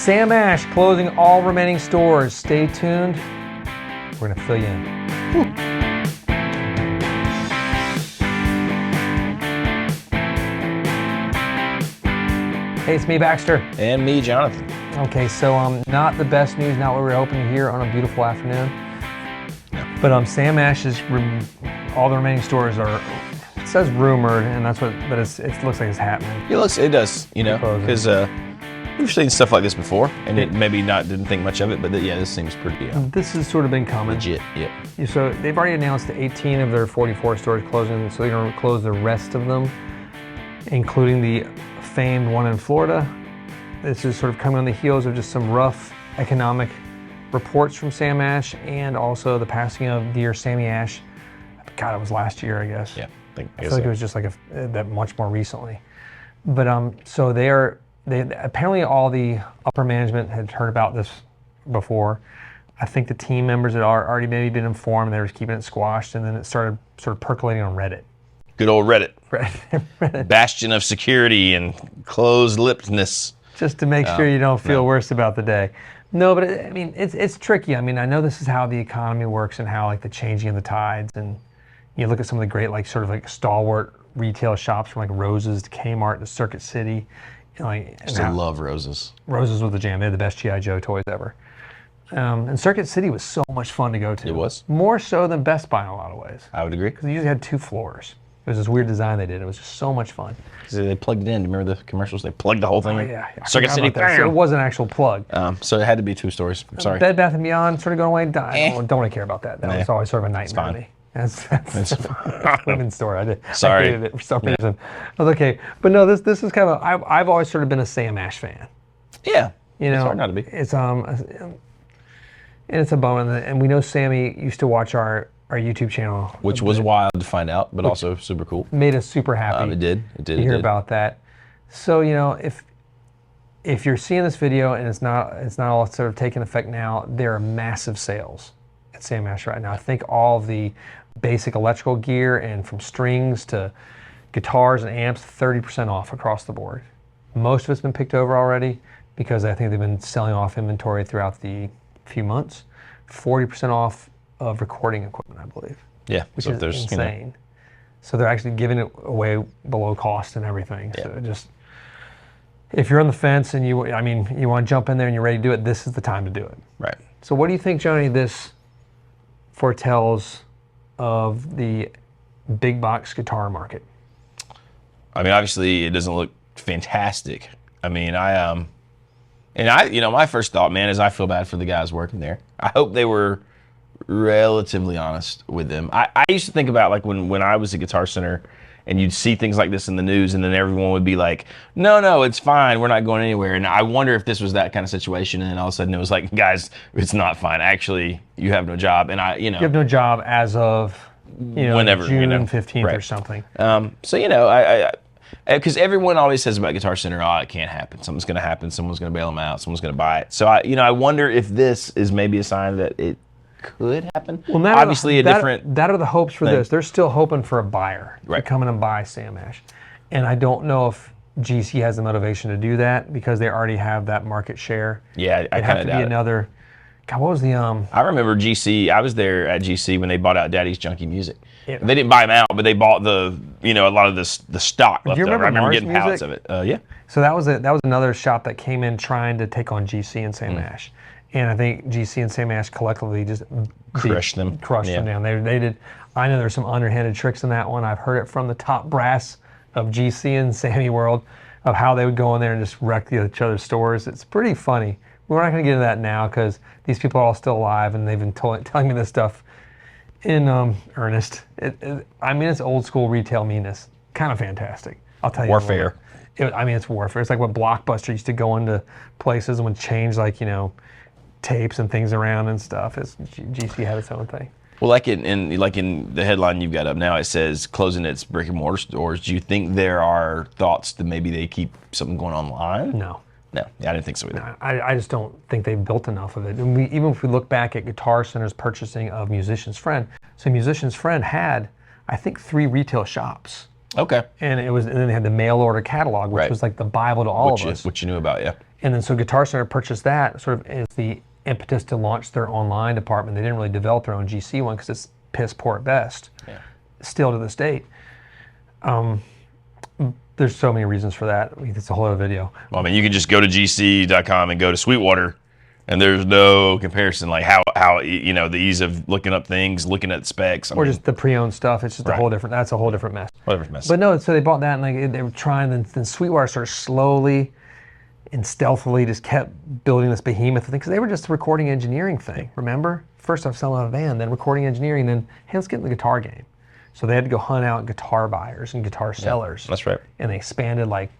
Sam Ash closing all remaining stores. Stay tuned. We're going to fill you in. Hey, it's me, Baxter. And me, Jonathan. Okay, so not the best news, not what we were hoping to hear on a beautiful afternoon. No. But Sam Ash's, all the remaining stores are, it says rumored, and that's what, but it looks like it's happening. It does, because we've seen stuff like this before, and it maybe didn't think much of it, but this seems pretty this has sort of been common. legit. Yeah. So they've already announced 18 of their 44 stores closing, so they're going to close the rest of them, including the famed one in Florida. This is sort of coming on the heels of just some rough economic reports from Sam Ash, and also the passing of dear Sammy Ash. God, it was last year, I guess. Yeah, I feel like it was just like that much more recently. But so they apparently all the upper management had heard about this before. I think the team members had already maybe been informed. They were keeping it squashed, and then it started sort of percolating on Reddit. Good old Reddit. Reddit. Bastion of security and closed-lippedness. Just to make sure you don't feel worse about the day. No, but it's tricky. I mean, I know this is how the economy works and how the changing of the tides. And you look at some of the great stalwart retail shops from Roses to Kmart to Circuit City. I still love Roses. Roses was the jam. They had the best G.I. Joe toys ever. And Circuit City was so much fun to go to. It was. More so than Best Buy in a lot of ways. I would agree. Because they usually had 2 floors. It was this weird design they did. It was just so much fun. They plugged it in. Remember the commercials? They plugged the whole thing in? Yeah. Circuit City. So it was an actual plug. So it had to be 2 stories. I'm sorry. Bed Bath & Beyond sort of going away. Don't really care about that. That was always sort of a nightmare to me. That's women's store. I hated it for some reason. I was okay. But no, this is kind of, I've always sort of been a Sam Ash fan. Yeah. It's hard not to be. It's and it's a bummer. And we know Sammy used to watch our YouTube channel, which was wild to find out, but also super cool. Made us super happy. It did to hear about that. So if you're seeing this video and it's not all sort of taking effect now, there are massive sales at Sam Ash right now. I think all of the basic electrical gear, and from strings to guitars and amps, 30% off across the board. Most of it's been picked over already because I think they've been selling off inventory throughout the few months. 40% off of recording equipment, I believe. Yeah, which is insane. So they're actually giving it away below cost and everything. Yeah. So just, if you're on the fence and you want to jump in there and you're ready to do it, this is the time to do it. Right. So what do you think, Johnny, this foretells of the big box guitar market? I mean, obviously it doesn't look fantastic. I mean, my first thought, man, is I feel bad for the guys working there. I hope they were relatively honest with them. I used to think about when I was at Guitar Center and you'd see things like this in the news, and then everyone would be like, no, it's fine, we're not going anywhere. And I wonder if this was that kind of situation, and then all of a sudden it was like, guys, it's not fine. Actually, you have no job. And you have no job as of whenever, June 15th or something. Because everyone always says about Guitar Center, it can't happen. Something's going to happen. Someone's going to bail them out. Someone's going to buy it. So I wonder if this is maybe a sign that it could happen. Well, that are the hopes for this. They're still hoping for a buyer to come in and buy Sam Ash, and I don't know if GC has the motivation to do that because they already have that market share. Yeah, I kind of doubt it. Another. God, what was the I remember GC. I was there at GC when they bought out Daddy's Junkie Music. Yeah. They didn't buy them out, but they bought a lot of the stock left over. I remember getting pallets of it. Yeah. So that was another shop that came in trying to take on GC and Sam Ash. And I think GC and Sam Ash collectively just crushed them down. They did. I know there's some underhanded tricks in that one. I've heard it from the top brass of GC and Sammy World of how they would go in there and just wreck each other's stores. It's pretty funny. We're not going to get into that now because these people are all still alive and they've been telling me this stuff in earnest. It's old school retail meanness. Kind of fantastic. I'll tell you. Warfare. It's warfare. It's like what Blockbuster used to go into places and would change tapes and things around and stuff. GC had its own thing. Well, like in the headline you've got up now, it says closing its brick and mortar stores. Do you think there are thoughts that maybe they keep something going online? No, I didn't think so either. No, I just don't think they've built enough of it. And even if we look back at Guitar Center's purchasing of Musician's Friend, so Musician's Friend had, I think, 3 retail shops. Okay. And then they had the mail order catalog, which was like the Bible to all of us. Which you knew about, yeah. And then so Guitar Center purchased that sort of as the impetus to launch their online department. They didn't really develop their own GC one because it's piss poor at best. Yeah. Still to this date. There's so many reasons for that. I mean, it's a whole other video. Well, I mean, you can just go to gc.com and go to Sweetwater, and there's no comparison. Like how you know, the ease of looking up things, looking at specs, Or just the pre-owned stuff. It's just a whole different. That's a whole different mess. whatever mess. But no, so they bought that and like they were trying. Then Sweetwater sort of slowly and stealthily just kept building this behemoth thing because they were just a recording engineering thing. Remember, first off selling out a van, then recording engineering, then hey, let's get in the guitar game. So they had to go hunt out guitar buyers and guitar sellers. That's right. And they expanded like,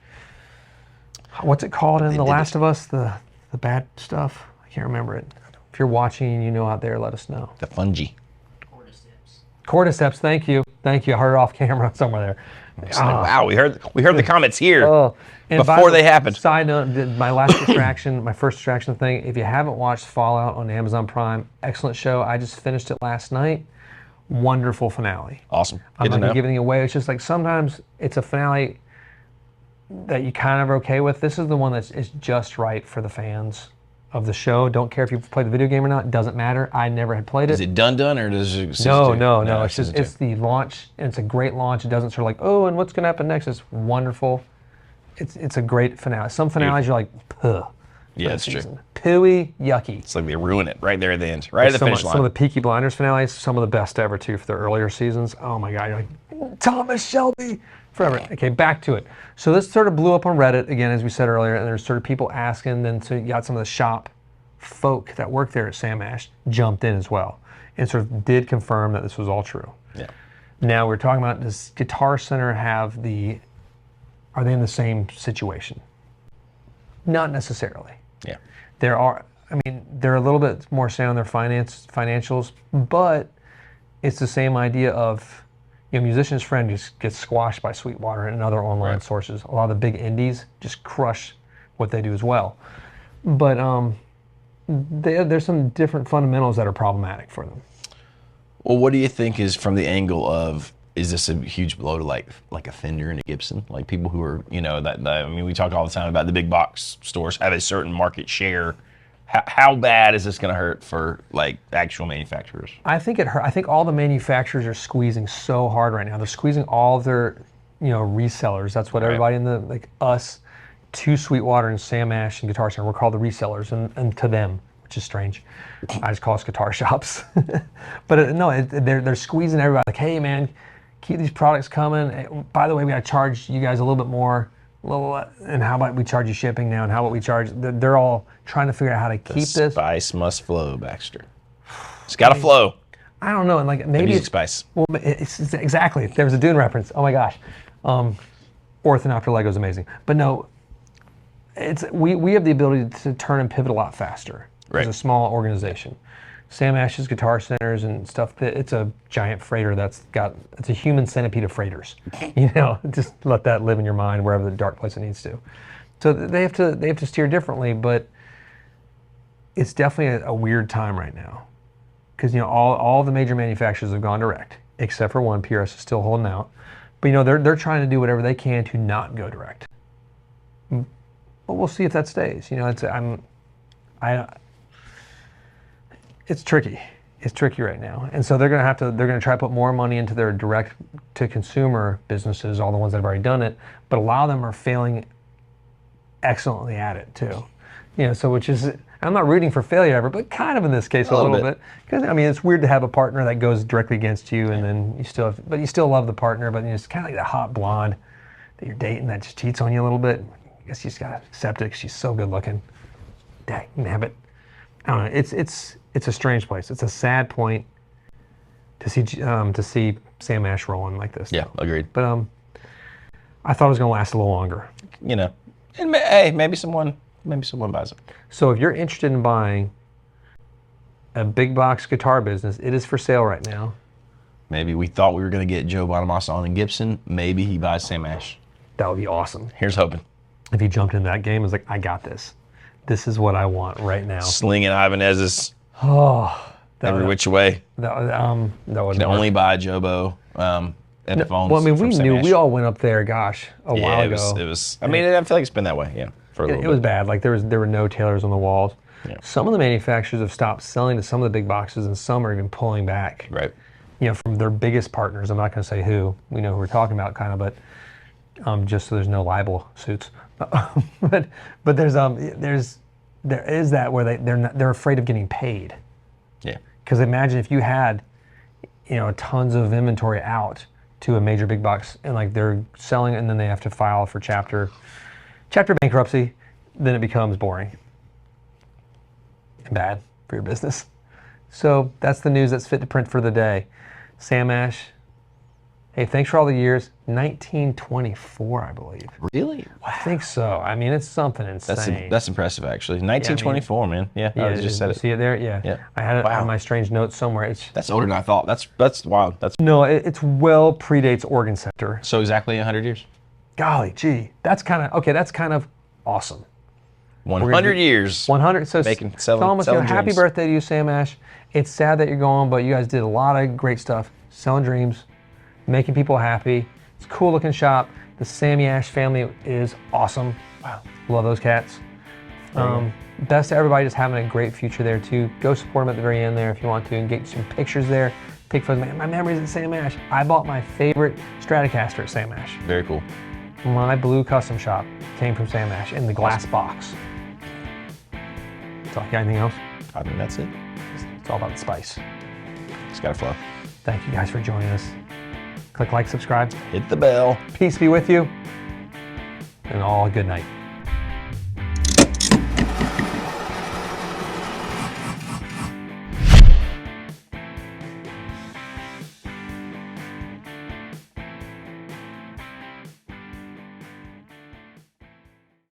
what's it called in The Last of Us? The bad stuff? I can't remember it. If you're watching and you know out there, let us know. The fungi. Cordyceps, thank you. Thank you. I heard it off camera somewhere there. Wow, we heard the comments here And before they happened. Side note, my last distraction, my first distraction thing, if you haven't watched Fallout on Amazon Prime, excellent show. I just finished it last night. Wonderful finale. Awesome. I'm not gonna give anything away. It's just like sometimes it's a finale that you kind of are okay with. This is the one that's is just right for the fans of the show. Don't care if you've played the video game or not. Doesn't matter. I never had played it. Is it done or does it? No. It's just it's the launch, and it's a great launch. It doesn't sort of like, oh, and what's gonna happen next? It's wonderful. It's a great finale. Some finales you're like, puh. Yeah, that's true. Pooey, yucky. It's like they ruin it right there at the end, right at the finish line. Some of the Peaky Blinders finales, some of the best ever too for their earlier seasons. Oh my God, you're like, Thomas Shelby, forever. Okay, back to it. So this sort of blew up on Reddit again, as we said earlier, and there's sort of people asking. Then so you got some of the shop folk that worked there at Sam Ash jumped in as well, and sort of did confirm that this was all true. Yeah. Now we're talking about, does Guitar Center have are they in the same situation? Not necessarily. Yeah. They're a little bit more sound on their financials, but it's the same idea of, Musician's Friend just gets squashed by Sweetwater and other online sources. A lot of the big indies just crush what they do as well. But there's some different fundamentals that are problematic for them. Well, what do you think is from the angle of, is this a huge blow to like a Fender and a Gibson? Like people who are, we talk all the time about the big box stores have a certain market share. How bad is this going to hurt for like actual manufacturers? I think it hurt. I think all the manufacturers are squeezing so hard right now. They're squeezing all of their, resellers. That's what everybody in the, like us, to Sweetwater and Sam Ash and Guitar Center, we're called the resellers, and to them, which is strange. I just call us guitar shops. But they're squeezing everybody. Like, hey man, keep these products coming. By the way, we got to charge you guys a little bit more. And how about we charge you shipping now? And how about we charge? They're all trying to figure out how to keep this. The spice must flow, Baxter. It's got to flow. I don't know, and like maybe the music spice. Well, it's exactly. There was a Dune reference. Oh my gosh, Orthodox Lego is amazing. But no, we have the ability to turn and pivot a lot faster as a small organization. Sam Ash's Guitar Centers and stuff, it's a giant freighter it's a human centipede of freighters. Just let that live in your mind wherever the dark place it needs to. So they have to steer differently, but it's definitely a weird time right now. Because all the major manufacturers have gone direct, except for one. PRS is still holding out. But they're trying to do whatever they can to not go direct. But we'll see if that stays. It's tricky. It's tricky right now. And so they're going to try to put more money into their direct to consumer businesses, all the ones that have already done it, but a lot of them are failing excellently at it too. So which is, I'm not rooting for failure ever, but kind of in this case a little bit. Because it's weird to have a partner that goes directly against you, and then you still love the partner, but it's kind of like that hot blonde that you're dating that just cheats on you a little bit. I guess you just gotta accept it because she's so good looking. Dang nabbit. I don't know. It's a strange place. It's a sad point to see Sam Ash rolling like this. Yeah, agreed. But I thought it was going to last a little longer. And hey, maybe someone buys it. So if you're interested in buying a big box guitar business, it is for sale right now. Maybe we thought we were going to get Joe Bonamassa on and Gibson. Maybe he buys Sam Ash. That would be awesome. Here's hoping. If he jumped in that game, it's like, I got this. This is what I want right now. Slinging Ibanez's. Oh, every which way. That would can only buy Jobo headphones. Well, we all went up there. Gosh, a while ago. It was. I mean, I feel like it's been that way. Yeah. for a little It bit. was bad. Like there were no tailors on the walls. Yeah. Some of the manufacturers have stopped selling to some of the big boxes, and some are even pulling back. Right. From their biggest partners. I'm not going to say who. We know who we're talking about, kind of, but just so there's no libel suits. but there is that where they're afraid of getting paid. Yeah. Because imagine if you had, tons of inventory out to a major big box, and like they're selling, and then they have to file for chapter bankruptcy, then it becomes boring and bad for your business. So that's the news that's fit to print for the day. Sam Ash, hey, thanks for all the years. 1924, I believe. Really? I think so. I mean, it's something insane. That's impressive, actually. 1924, man. Yeah, I just said you it. see it there? Yeah. Yeah. I had it Wow. on my strange notes somewhere. That's older than I thought. That's wild. No, it's well predates Oregon Center. So exactly 100 years. Golly gee, that's kind of awesome. 100 years. 100. So selling happy dreams. birthday to you, Sam Ash. It's sad that you're going, but you guys did a lot of great stuff. Selling dreams, making people happy. It's a cool looking shop. The Sammy Ash family is awesome. Wow. Love those cats. Best to everybody, just having a great future there too. Go support them at the very end there if you want to, and get some pictures there. Take photos. Man, my memories at Sam Ash. I bought my favorite Stratocaster at Sam Ash. Very cool. My blue custom shop came from Sam Ash in the glass box. So, you got anything else? I think that's it. It's all about the spice. It's got to flow. Thank you guys for joining us. Click like, subscribe. Hit the bell. Peace be with you. And all good night.